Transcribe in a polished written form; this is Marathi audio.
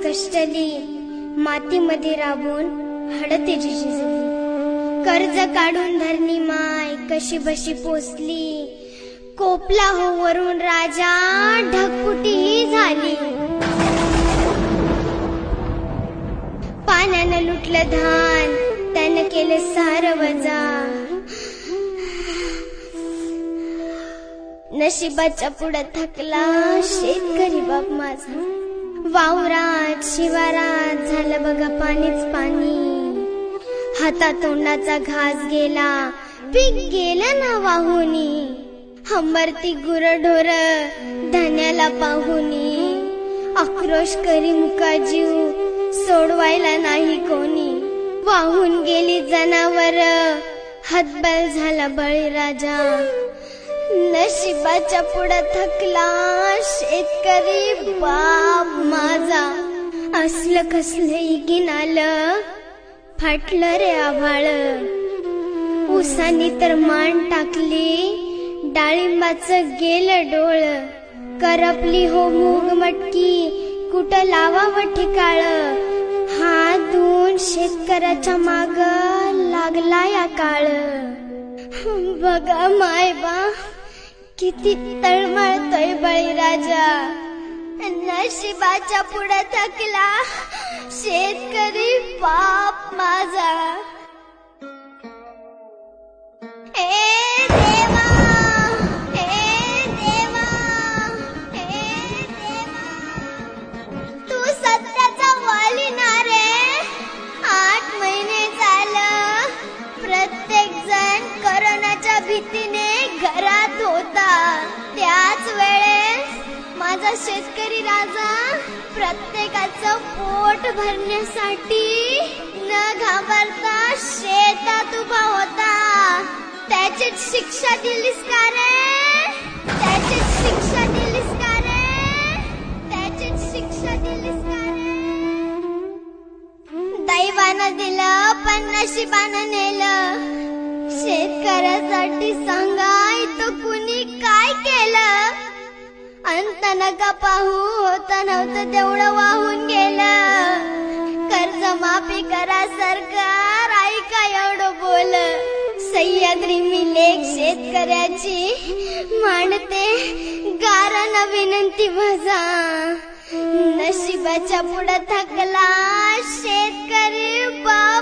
कष्टली, मातीमध्ये राबून हडतेची झिजली. कर्ज काढून धरणी माय कशी बशी पोचली. कोपला हो वरून राजा, ढगफुटीही झाली. पाण्यानं लुटलं धान, त्यानं केलं सारं वजा. नशिबाच्या पुढं थकला शेतकरी बाप माझा. वावरात शिवारात झालं बघा पाणीच पाणी. हातातोंडाचा घास गेला, पीक गेलं ना वाहुनी. हंबरती गुरढोर धान्याला पाहुनी. आक्रोश करी मुका जीव, सोडवायला नाही कोणी. वाहून गेली जनावर, हतबल झाला बळीराजा. नशिबाच्या पुढं थकला शेतकरी बाप माझा. असलं कसलं इगीन आलं, फाटलं रे आभाळ. उसानी तर मान टाकली, डाळिंबाचं गेलं डोळ. करपली हो मूग मटकी, कुठं लावावं ठिकाळ. हात धुवून शेतकऱ्याच्या माग लागला या काळ. बघा मायबा किती तळमळतोय बळीराजा. नशिबाच्या पुढे थकला शेतकरी बाप माझा. तू सत्याचा वाली ना रे. 8 महिने झालं प्रत्येक जण कोरोनाच्या भीतीने घरात होता. त्याच वेळेस माझा शेतकरी राजा प्रत्येकाचं पोट भरण्यासाठी न घाबरता शेतात उभा होता. त्याचीच शिक्षा दिलीस का रे? त्याचीच शिक्षा दिलीस का रे? त्याचीच शिक्षा दिलीस का रे? दैवानं दिलं पण नशिबानं नेलं. शेतकऱ्यासाठी सांगा इथं कुणी काय केलं. अंत नका पाहू, होतं नव्हतं तेवढं वाहून गेलं. कर्ज माफी करा सरकार, ऐका एवढं बोल. सह्याद्री मी लेख शेतकऱ्याची मांडते, गारानं विनंती माझा. नशिबाच्या पुढं थकला शेतकरी बा